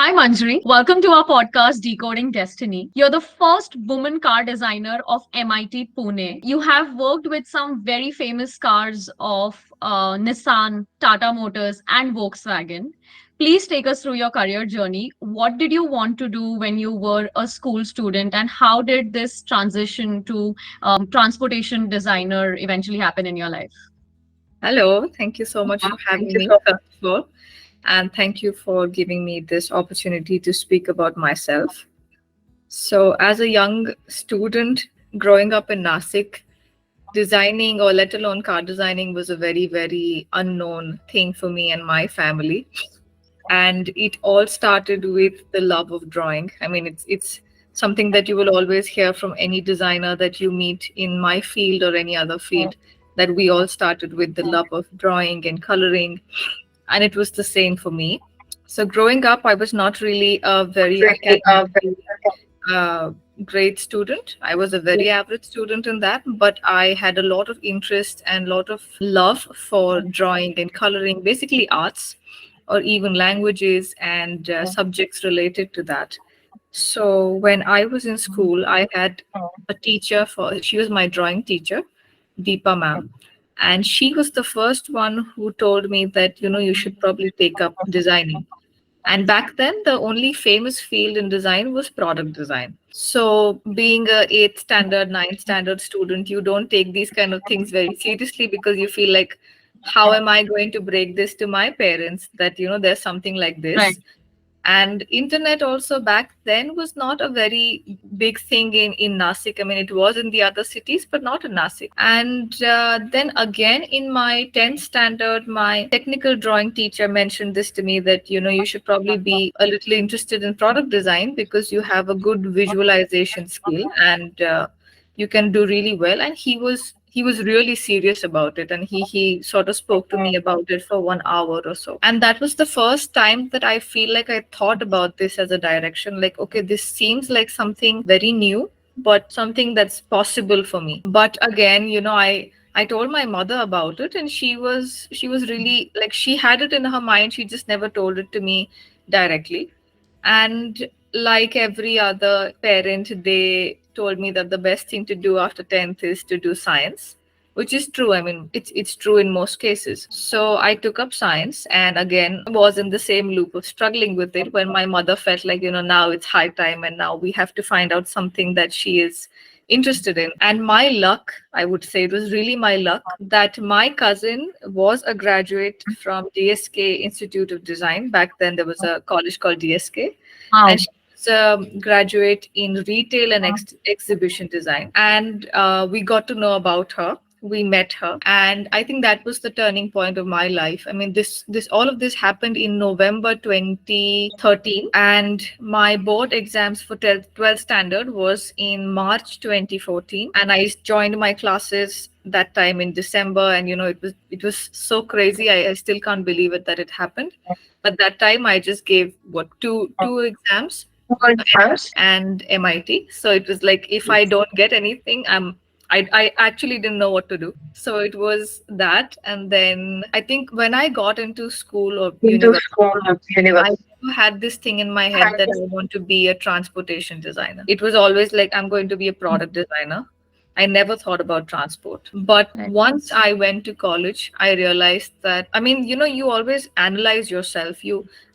Hi, Manjiri. Welcome to our podcast, Decoding Destiny. You're the first woman car designer of MIT Pune. You have worked with some very famous cars of Nissan, Tata Motors, and Volkswagen. Please take us through your career journey. What did you want to do when you were a school student, and how did this transition to transportation designer eventually happen in your life? Hello, thank you so much for Thank having you me, so much. first of all, and thank you for giving me this opportunity to speak about myself. So, as a young student growing up in Nasik, designing or let alone car designing was a very, very unknown thing for me and my family. And it all started with the love of drawing. I mean, it's something that you will always hear from any designer that you meet in my field or any other field, that we all started with the love of drawing and coloring, and it was the same for me. So growing up, I was not really a very Really, academically uh, great student. I was a very average student in that, but I had a lot of interest and lot of love for drawing and coloring, basically arts, or even languages and subjects related to that. So when I was in school, I had a teacher for, she was my drawing teacher, Deepa ma'am. And she was the first one who told me that, you should probably take up designing. And back then, the only famous field in design was product design. So, being a eighth standard, ninth standard student, you don't take these kind of things very seriously because you feel like, how am I going to break this to my parents that there's something like right. this? And internet also back then was not a very big thing in Nasik. I mean, it was in the other cities, but not in Nasik. And then again, in my 10th standard, my technical drawing teacher mentioned this to me that, you should probably be a little interested in product design because you have a good visualization skill and you can do really well. And he was really serious about it, and he sort of spoke to me about it for 1 hour or so. And that was the first time that I feel like I thought about this as a direction, like, okay, this seems like something very new, but something that's possible for me. But again, I told my mother about it, and she was really like, she had it in her mind, she just never told it to me directly. And like every other parent, they told me that the best thing to do after 10th is to do science, which is true. I mean, it's true in most cases. So I took up science, and again was in the same loop of struggling with it when my mother felt like, now it's high time and now we have to find out something that she is interested in. And my luck, I would say it was really my luck, that my cousin was a graduate from DSK Institute of Design. Back then there was a college called DSK, Wow. and she was a graduate in retail and exhibition design. And we got to know about her. We met her, and I think that was the turning point of my life. I mean, this all of this happened in November 2013, and my board exams for 12th standard was in March 2014, and I joined my classes that time in December. And it was so crazy. I still can't believe it that it happened. But that time I just gave what, two exams, and MIT. So it was like, if I don't get anything, I actually didn't know what to do. So it was that. And then I think when I got into school or Into university, school or I university. never had this thing in my head that I want to be a transportation designer. It was always like, I'm going to be a product designer. I never thought about transport. But Right. once I went to college, I realized that, I mean, you always analyze yourself.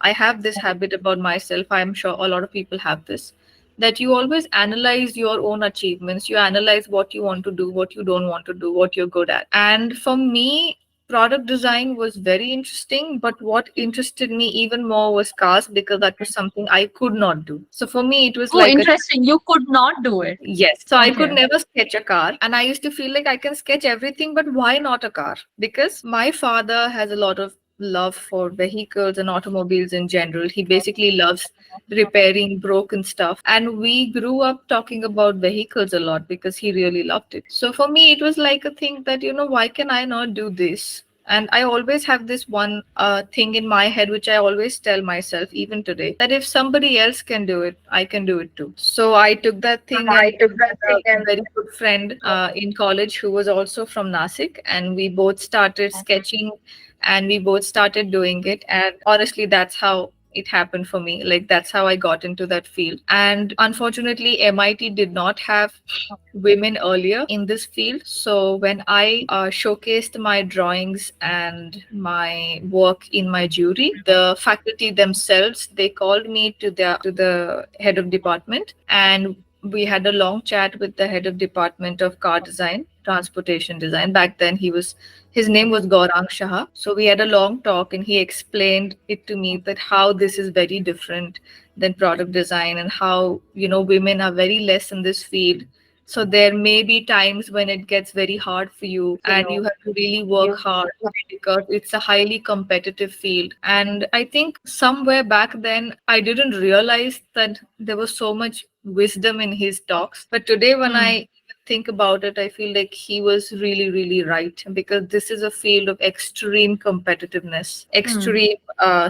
I have this habit about myself. I'm sure a lot of people have this, that you always analyze your own achievements. You analyze what you want to do, what you don't want to do, what you're good at. And for me, product design was very interesting, but what interested me even more was cars, because that was something I could not do. So for me, it was Oh, like a, interesting. You could not do it. yes. So I could Okay. never sketch a car. And I used to feel like I can sketch everything, but why not a car? Because my father has a lot of love for vehicles and automobiles in general. He basically loves repairing broken stuff. And we grew up talking about vehicles a lot because he really loved it. So for me, it was like a thing that, why can I not do this? And I always have this one thing in my head, which I always tell myself, even today, that if somebody else can do it, I can do it too. So I took that thing, and I took I that had thing a and very good friend in college who was also from Nasik, and we both started sketching and we both started doing it. And honestly, that's how it happened for me. Like that's how I got into that field. And unfortunately, MIT did not have women earlier in this field. So when I showcased my drawings and my work in my jury, the faculty themselves, they called me to the head of department, and we had a long chat with the head of department of car design, transportation design. Back then his name was Gaurang Shah. So we had a long talk, and he explained it to me that how this is very different than product design, and how, women are very less in this field. So there may be times when it gets very hard for you, and you have to really work hard because it's a highly competitive field. And I think somewhere back then I didn't realize that there was so much wisdom in his talks. But today when Hmm. I think about it, I feel like he was really, really right, because this is a field of extreme competitiveness, Hmm. extreme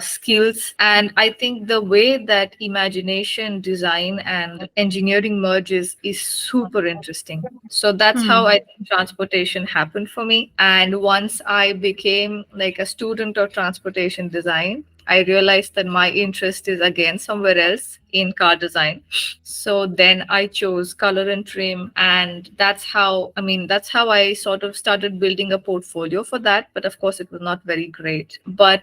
skills. And I think the way that imagination, design, and engineering merges is super interesting. So that's how I Hmm. think transportation happened for me. And once I became like a student of transportation design, I realized that my interest is again somewhere else in car design. So then I chose color and trim, and that's how I sort of started building a portfolio for that. But of course, it was not very great. But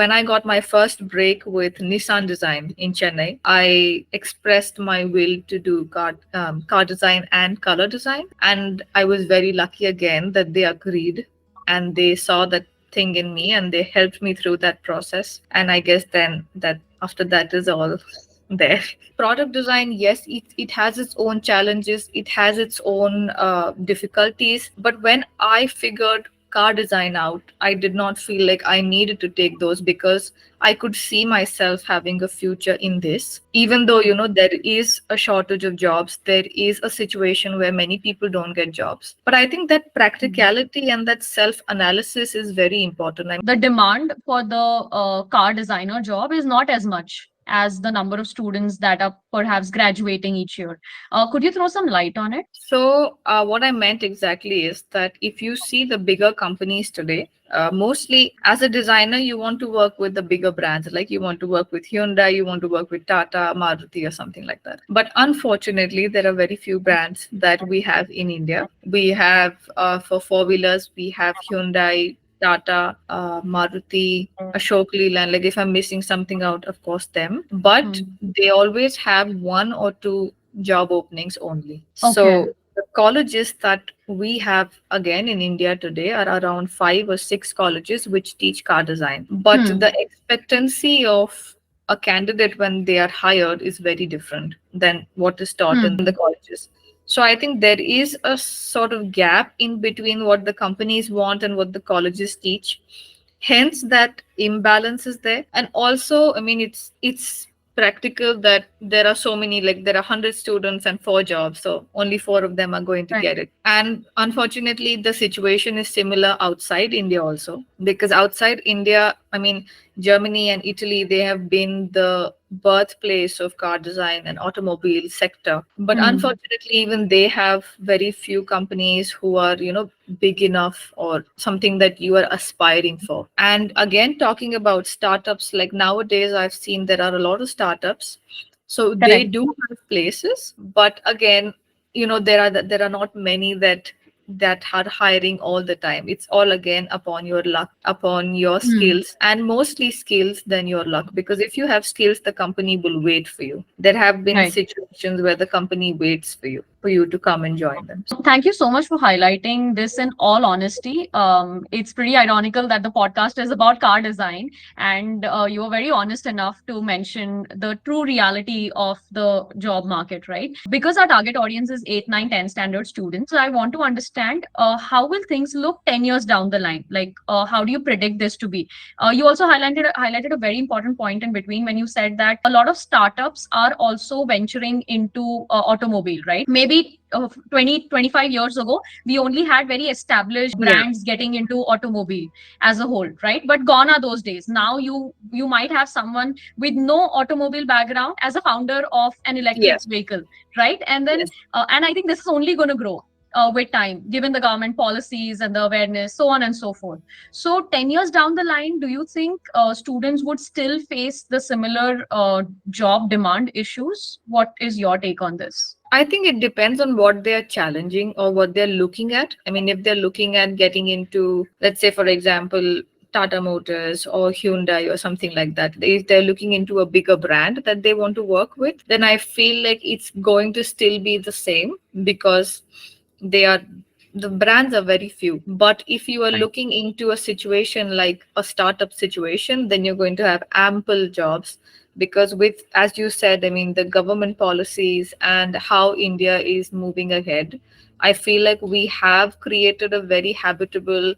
when I got my first break with Nissan Design in Chennai, I expressed my will to do car design and color design, and I was very lucky again that they agreed, and they saw that thing in me, and they helped me through that process. And I guess then that after that is all there. Product design, yes, it has its own challenges, it has its own difficulties. But when I figured car design out, I did not feel like I needed to take those, because I could see myself having a future in this. Even though, there is a shortage of jobs, there is a situation where many people don't get jobs. But I think that practicality and that self analysis is very important. The demand for the car designer job is not as much as the number of students that are perhaps graduating each year. Could you throw some light on it? So, what I meant exactly is that if you see the bigger companies today, mostly as a designer, you want to work with the bigger brands, like you want to work with Hyundai, you want to work with Tata, Maruti, or something like that. But unfortunately, there are very few brands that we have in India. We have, for four wheelers, we have Hyundai, Tata, Maruti, Ashok Leland. Like if I'm missing something out, of course, them. But Hmm. they always have one or two job openings only. Okay. So the colleges that we have again in India today are around five or six colleges which teach car design. But Hmm. the expectancy of a candidate when they are hired is very different than what is taught in Hmm. the colleges. So I think there is a sort of gap in between what the companies want and what the colleges teach. Hence that imbalance is there. And also, I mean, it's practical that there are so many, like there are 100 students and four jobs, so only four of them are going to Right. get it. And unfortunately the situation is similar outside India also, because outside India, I mean, Germany and Italy, they have been the birthplace of car design and automobile sector. But Hmm. unfortunately, even they have very few companies who are, big enough or something that you are aspiring for. And again, talking about startups, like nowadays, I've seen there are a lot of startups. So they Correct. do have places, but again, there are not many that are hiring all the time. It's all again upon your luck, upon your Hmm. skills, and mostly skills than your luck. Because if you have skills, the company will wait for you. There have been Right. situations where the company waits for you to come and join them. Thank you so much for highlighting this in all honesty. It's pretty ironical that the podcast is about car design, and you were very honest enough to mention the true reality of the job market, right? Because our target audience is 8, 9, 10 standard students, I want to understand how will things look 10 years down the line? Like, how do you predict this to be? You also highlighted a very important point in between when you said that a lot of startups are also venturing into automobile, right? Maybe 20, 25 years ago, we only had very established Yeah. brands getting into automobile as a whole, right? But gone are those days. Now you might have someone with no automobile background as a founder of an electric Yes. vehicle, right? And then Yes. and I think this is only going to grow. with time, given the government policies and the awareness, so on and so forth. So 10 years down the line, do you think students would still face the similar job demand issues? What is your take on this? I think it depends on what they're challenging or what they're looking at. I mean, if they're looking at getting into, let's say, for example, Tata Motors or Hyundai or something like that, if they're looking into a bigger brand that they want to work with, then I feel like it's going to still be the same because they are the brands are very few. But if you are looking into a situation like a startup situation, then you're going to have ample jobs because with, as you said, I mean, the government policies and how India is moving ahead, I feel like we have created a very habitable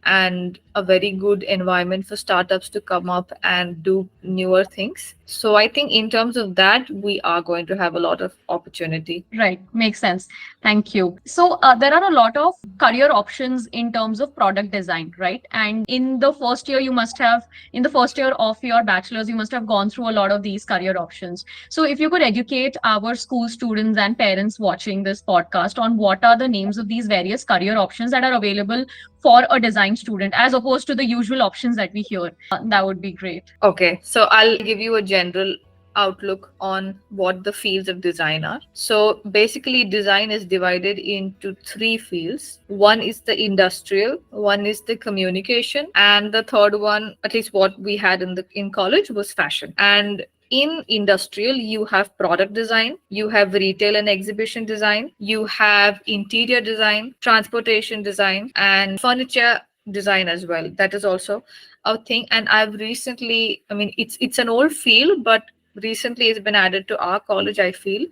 and a very good environment for startups to come up and do newer things. So I think in terms of that, we are going to have a lot of opportunity. Right, makes sense. Thank you. So, there are a lot of career options in terms of product design, right? And in the first year of your bachelor's, you must have gone through a lot of these career options. So, if you could educate our school students and parents watching this podcast on what are the names of these various career options that are available for a design student, as opposed to the usual options that we hear, that would be great. Okay, so I'll give you a general outlook on what the fields of design are. So basically, design is divided into three fields. One is the industrial, one is the communication, and the third one, at least what we had in college, was fashion. And in industrial, you have product design, you have retail and exhibition design, you have interior design, transportation design, and furniture design as well. That is also a thing. And I've recently, I mean, it's an old field, but recently it's been added to our college, I feel.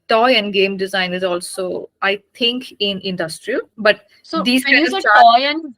Toy and game design is also, I think, in industrial, but So these when kind you of say charts. toy and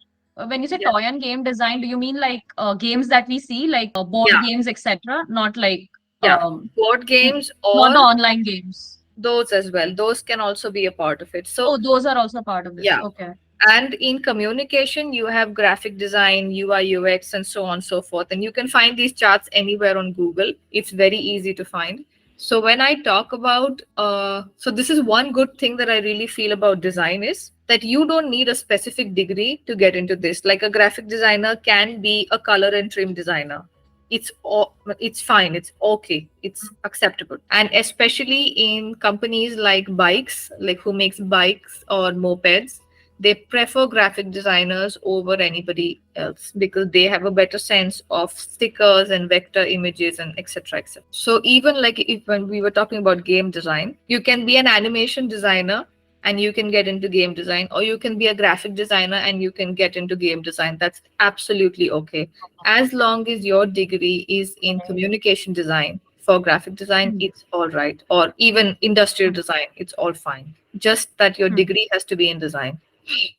when you say Yeah, toy and game design, do you mean like games that we see, like board yeah, games, etc., not like yeah, um, board games not the or online games? those as well, those can also be a part of it. So Oh, those are also part of this. yeah. Okay. And in communication, you have graphic design, UI, UX, and so on and so forth. And you can find these charts anywhere on Google. It's very easy to find. So when I talk about, so this is one good thing that I really feel about design is that you don't need a specific degree to get into this. Like a graphic designer can be a color and trim designer. It's fine, it's okay, it's acceptable. And especially in companies like bikes, like who makes bikes or mopeds, they prefer graphic designers over anybody else because they have a better sense of stickers and vector images and etc etc. So even like if when we were talking about game design, you can be an animation designer and you can get into game design, or you can be a graphic designer and you can get into game design. That's absolutely okay, as long as your degree is in communication design. For graphic design, Hmm. it's all right, or even industrial design, it's all fine, just that your Hmm. degree has to be in design.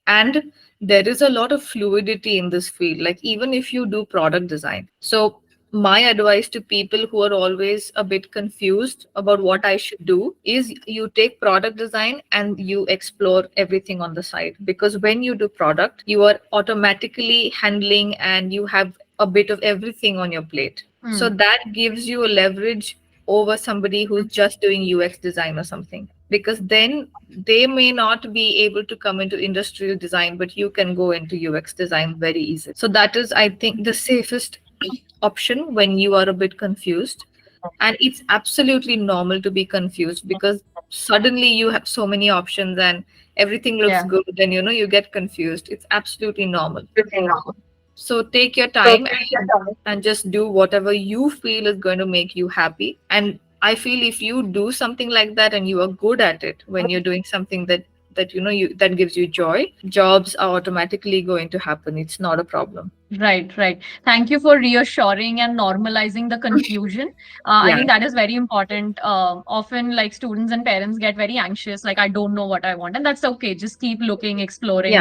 And there is a lot of fluidity in this field, like even if you do product design. So my advice to people who are always a bit confused about what I should do is you take product design and you explore everything on the side, because when you do product, you are automatically handling and you have a bit of everything on your plate. So Hmm. that gives you a leverage over somebody who's just doing UX design or something, because then they may not be able to come into industrial design, but you can go into UX design very easily. So that is, I think, the safest option when you are a bit confused. And it's absolutely normal to be confused because suddenly you have so many options and everything looks Yeah. good and you get confused. It's absolutely normal. Pretty normal. So take your So time and just do whatever you feel is going to make you happy. And I feel if you do something like that and you are good at it, when you're doing something that gives you joy, jobs are automatically going to happen. It's not a problem. Right, right. Thank you for reassuring and normalizing the confusion. I Yeah. think that is very important. Often, like students and parents get very anxious, like, I don't know what I want. And that's okay. Just keep looking, Yeah. exploring,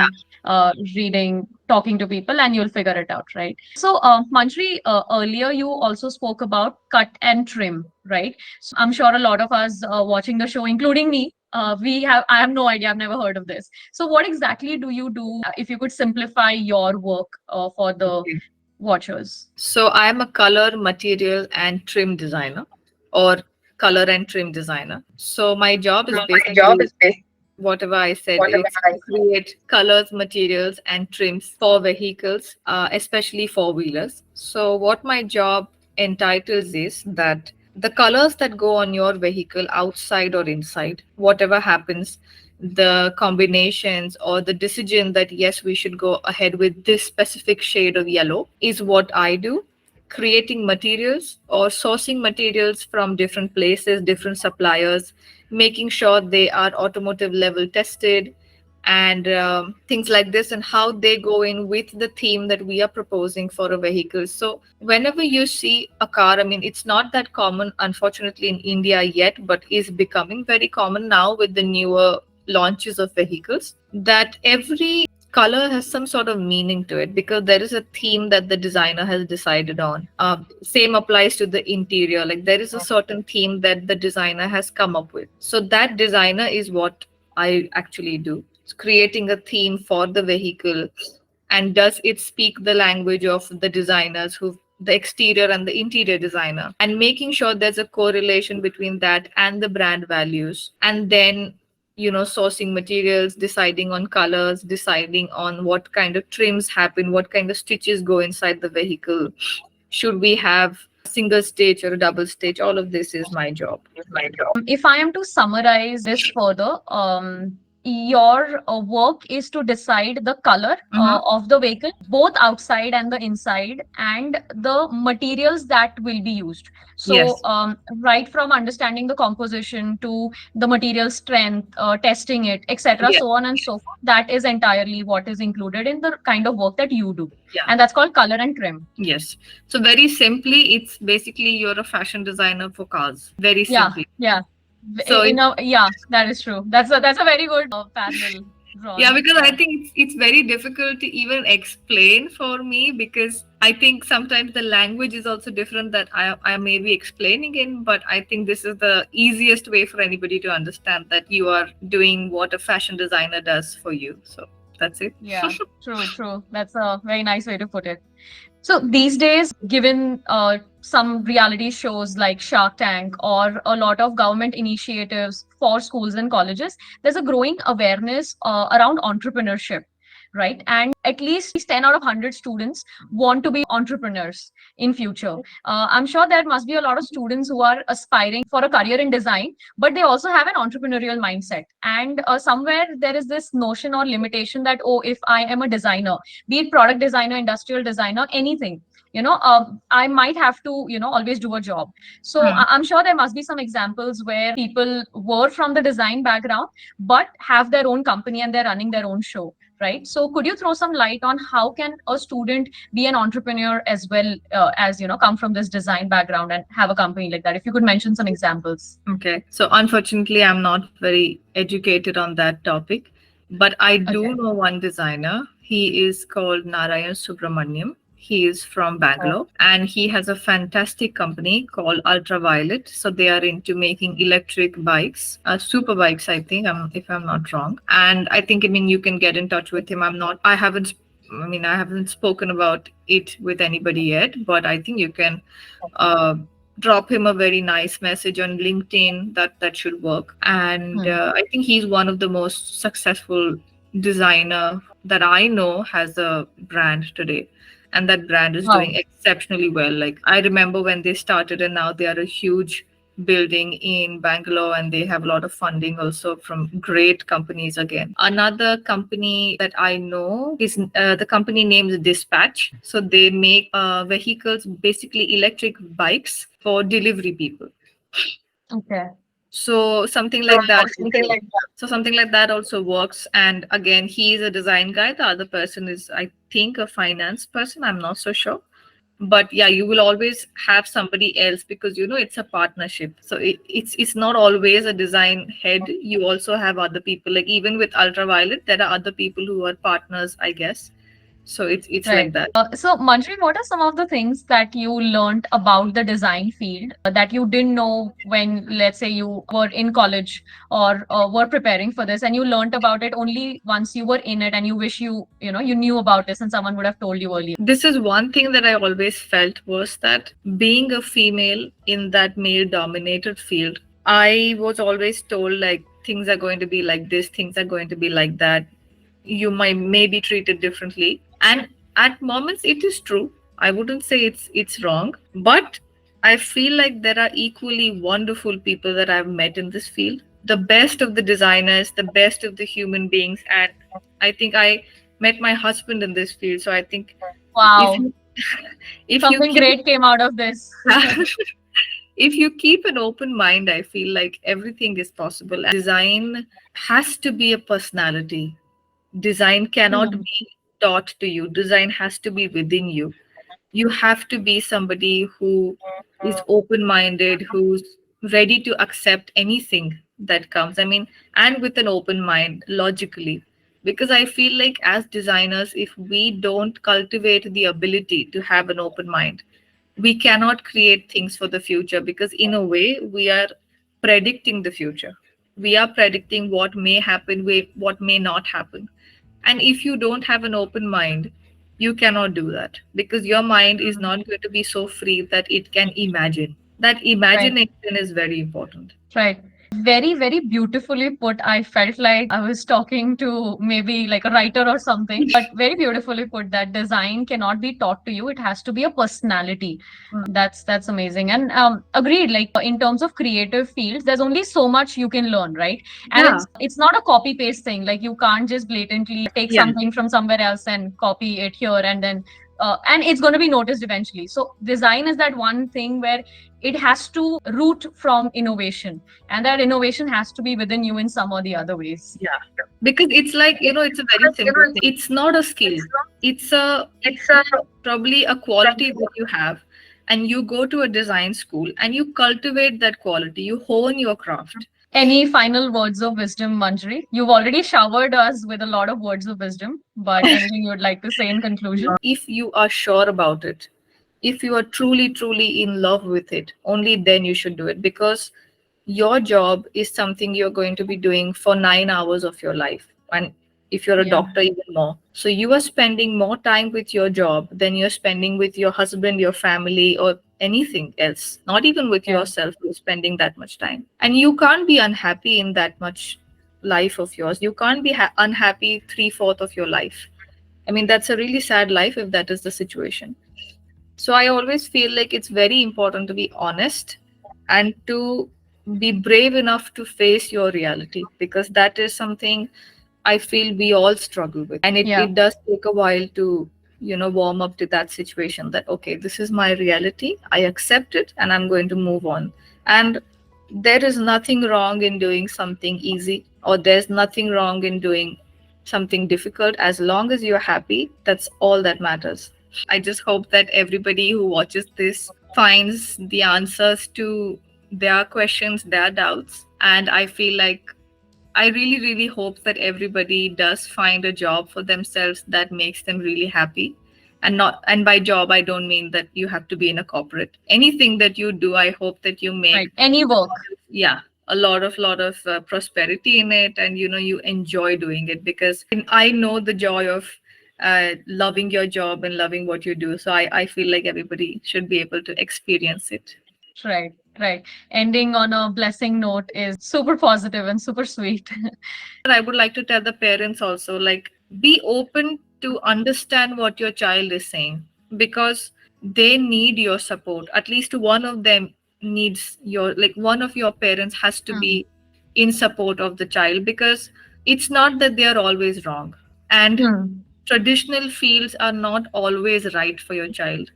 reading, talking to people, and you'll figure it out, right? So, Manjri, earlier you also spoke about cut and trim, right? So, I'm sure a lot of us watching the show, including me, I have no idea, I've never heard of this. So, what exactly do you do? If you could simplify your work for the Okay. watchers. So I am a color, material, and trim designer, or color and trim designer. So my job is My job basically is based. whatever I said, it's to create colors, materials, and trims for vehicles, especially four wheelers. So, what my job entitles is that the colors that go on your vehicle, outside or inside, whatever happens, the combinations or the decision that yes, we should go ahead with this specific shade of yellow is what I do, creating materials or sourcing materials from different places, different suppliers, making sure they are automotive level tested, and things like this, and how they go in with the theme that we are proposing for a vehicle. So whenever you see a car, I mean, it's not that common unfortunately in India yet, but is becoming very common now with the newer launches of vehicles, that every color has some sort of meaning to it because there is a theme that the designer has decided on. Same applies to the interior. Like there is a certain theme that the designer has come up with. So that designer is what I actually do. It's creating a theme for the vehicle, and does it speak the language of the designers who, the exterior and the interior designer, and making sure there's a correlation between that and the brand values, and then sourcing materials, deciding on colors, deciding on what kind of trims happen, what kind of stitches go inside the vehicle, should we have a single stitch or a double stitch, all of this is my job. If I am to summarize this further, your work is to decide the color of the vehicle, both outside and the inside, and the materials that will be used. So, Yes. right from understanding the composition to the material strength, testing it, etc., Yes. so on and so forth, that is entirely what is included in the kind of work that you do. Yeah. And that's called color and trim. Yes. So very simply, it's basically you're a fashion designer for cars. Very Yeah, simply. yeah. So Yeah, that is true. That's a very good parallel yeah, drawn. because I Yeah. think it's very difficult to even explain for me, because I think sometimes the language is also different that I may be explaining in, but I think this is the easiest way for anybody to understand that you are doing what a fashion designer does for you. So that's it. Yeah, true, true. That's a very nice way to put it. So these days, given some reality shows like Shark Tank or a lot of government initiatives for schools and colleges, there's a growing awareness around entrepreneurship, right? And at least 10 out of 100 students want to be entrepreneurs in future. I'm sure there must be a lot of students who are aspiring for a career in design, but they also have an entrepreneurial mindset. And somewhere there is this notion or limitation that, oh, if I am a designer, be it product designer, industrial designer, anything, I might have to, always do a job. So Hmm. I'm sure there must be some examples where people were from the design background, but have their own company and they're running their own show, right? So could you throw some light on how can a student be an entrepreneur as well as, come from this design background and have a company like that? If you could mention some examples. Okay. So unfortunately, I'm not very educated on that topic, but I Okay. do know one designer. He is called Narayan Subramaniam. He is from Bangalore and he has a fantastic company called Ultraviolet. So they are into making electric bikes, super bikes, I think, if I'm not wrong. And I think, I mean, you can get in touch with him. I haven't spoken about it with anybody yet, but I think you can uh, drop him a very nice message on LinkedIn. That should work. And Hmm. I think he's one of the most successful designer that I know has a brand today. And that brand is Wow. doing exceptionally well. Like I remember when they started, and now they are a huge building in Bangalore, and they have a lot of funding also from great companies again. Another company that I know is the company name is Dispatch. So they make vehicles, basically electric bikes for delivery people. Okay. So something like that. So something like that also works. And again, he's a design guy. The other person is, I think, a finance person. I'm not so sure. But yeah, you will always have somebody else because it's a partnership. So it's not always a design head. You also have other people. Like even with Ultraviolet, there are other people who are partners, I guess. So it's Right. like that. So, Manjri, what are some of the things that you learned about the design field that you didn't know when, let's say, you were in college or were preparing for this, and you learned about it only once you were in it, and you wish you knew about this and someone would have told you earlier? This is one thing that I always felt was that being a female in that male dominated field, I was always told like things are going to be like this, things are going to be like that, you might may be treated differently. And at moments it is true. I wouldn't say it's wrong, but I feel like there are equally wonderful people that I've met in this field, the best of the designers, the best of the human beings. And I think I met my husband in this field. So I think if Wow. you if you Something keep great came out of this. if you keep an open mind, I feel like everything is possible. And design has to be a personality. Design cannot Hmm. be taught to you. Design has to be within you. You have to be somebody who is open minded, who's ready to accept anything that comes. I mean, and with an open mind, logically. Because I feel like as designers, if we don't cultivate the ability to have an open mind, we cannot create things for the future, because in a way we are predicting the future. We are predicting what may happen, what may not happen. And if you don't have an open mind, you cannot do that, because your mind is Hmm. not going to be so free that it can imagine. That Right. imagination is very important. Right. Very, very beautifully put. I felt like I was talking to maybe like a writer or something, but very beautifully put that design cannot be taught to you. It has to be a personality. That's amazing. And agreed, like in terms of creative fields, there's only so much you can learn, right? And Yeah, it's not a copy paste thing. Like you can't just blatantly take yeah, something from somewhere else and copy it here and it's going to be noticed eventually. So design is that one thing where it has to root from innovation, and that innovation has to be within you in some or the other ways. yeah. Because it's like, it's a very simple thing. It's not a skill. It's probably a quality that you have, and you go to a design school and you cultivate that quality, you hone your craft. Any final words of wisdom, Manjari? You've already showered us with a lot of words of wisdom, but anything you would like to say in conclusion? If you are sure about it, if you are truly, truly in love with it, only then you should do it, because your job is something you're going to be doing for 9 hours of your life. And if you're a Yeah, doctor, even more. So you are spending more time with your job than you're spending with your husband, your family, or anything else. Not even with yeah, yourself, you're spending that much time. And you can't be unhappy in that much life of yours. You can't be unhappy three-fourth of your life. I mean, that's a really sad life if that is the situation. So I always feel like it's very important to be honest and to be brave enough to face your reality, because that is something I feel we all struggle with. And yeah. it does take a while to, warm up to that situation that, okay, this is my reality. I accept it and I'm going to move on. And there is nothing wrong in doing something easy, or there's nothing wrong in doing something difficult. As long as you're happy, that's all that matters. I just hope that everybody who watches this finds the answers to their questions, their doubts. And I feel like I really, really hope that everybody does find a job for themselves that makes them really happy. And by job, I don't mean that you have to be in a corporate. Anything that you do, I hope that you make, Right. Any work. yeah, a lot of prosperity in it, and you enjoy doing it, because I know the joy of loving your job and loving what you do. So I feel like everybody should be able to experience it. Right. Right. Ending on a blessing note is super positive and super sweet. I would like to tell the parents also, like, be open to understand what your child is saying, because they need your support. At least one of them needs your, like, one of your parents has to Hmm. be in support of the child, because it's not that they are always wrong. And Hmm. traditional fields are not always right for your child.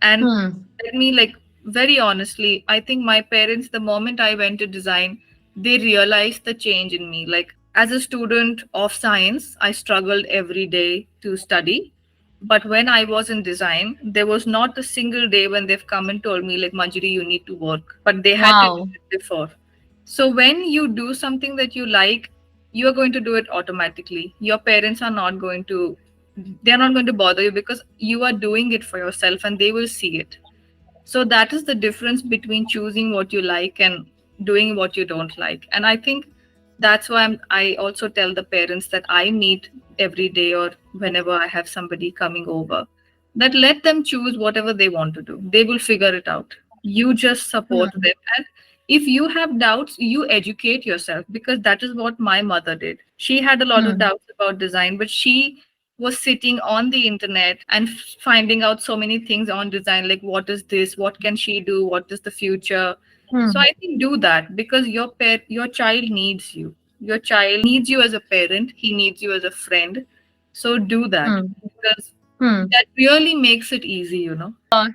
And Hmm. let me, like, very honestly, I think my parents, the moment I went to design, they realized the change in me. Like, as a student of science, I struggled every day to study. But when I was in design, there was not a single day when they've come and told me, like, Manjiri, you need to work. But they had to do Wow. it before. So when you do something that you like, you are going to do it automatically. Your parents are not going to, they're not going to bother you, because you are doing it for yourself and they will see it. So that is the difference between choosing what you like and doing what you don't like. And I think that's why I also tell the parents that I meet every day, or whenever I have somebody coming over, that let them choose whatever they want to do. They will figure it out. You just support Hmm. them. And If you have doubts, you educate yourself, because that is what my mother did. She had a lot of Hmm. doubts about design, but she was sitting on the internet and finding out so many things on design, like what is this, what can she do, what is the future. So Hmm. I think do that, because your child needs you. Your child needs you as a parent, he needs you as a friend. So do that, Hmm. because Hmm. that really makes it easy, you know.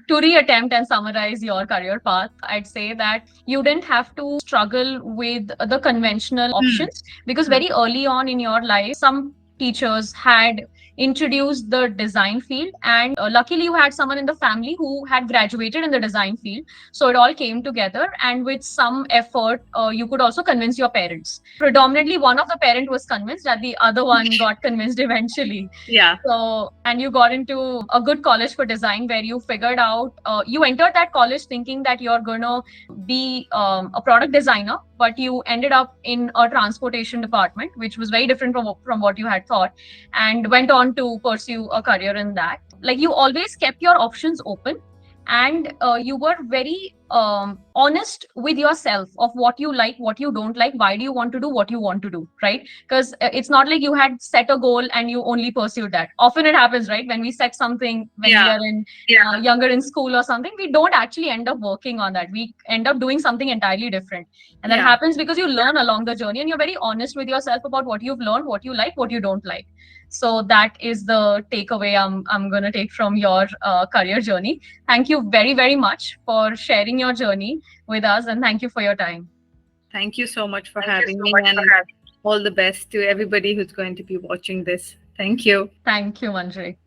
To reattempt and summarize your career path, I'd say that you didn't have to struggle with the conventional Hmm. options, because Hmm. very early on in your life, some teachers had introduced the design field, and luckily you had someone in the family who had graduated in the design field. So it all came together, and with some effort, you could also convince your parents. Predominantly, one of the parent was convinced, that the other one got convinced eventually. Yeah. So, and you got into a good college for design, where you figured out, you entered that college thinking that you're going to be a product designer, but you ended up in a transportation department, which was very different from what you had thought, and went on to pursue a career in that. Like, you always kept your options open, and you were very honest with yourself of what you like, what you don't like, why do you want to do what you want to do, right? Because it's not like you had set a goal and you only pursued that. Often it happens, right? When we set something when we Yeah. are in younger in school or something, we don't actually end up working on that. We end up doing something entirely different. And that Yeah. happens because you learn along the journey, and you're very honest with yourself about what you've learned, what you like, what you don't like. So that is the takeaway I'm going to take from your career journey. Thank you very, very much for sharing your journey with us, and thank you for your time. Thank you so much for having me, and all the best to everybody who's going to be watching this. Thank you. Thank you, Manjari.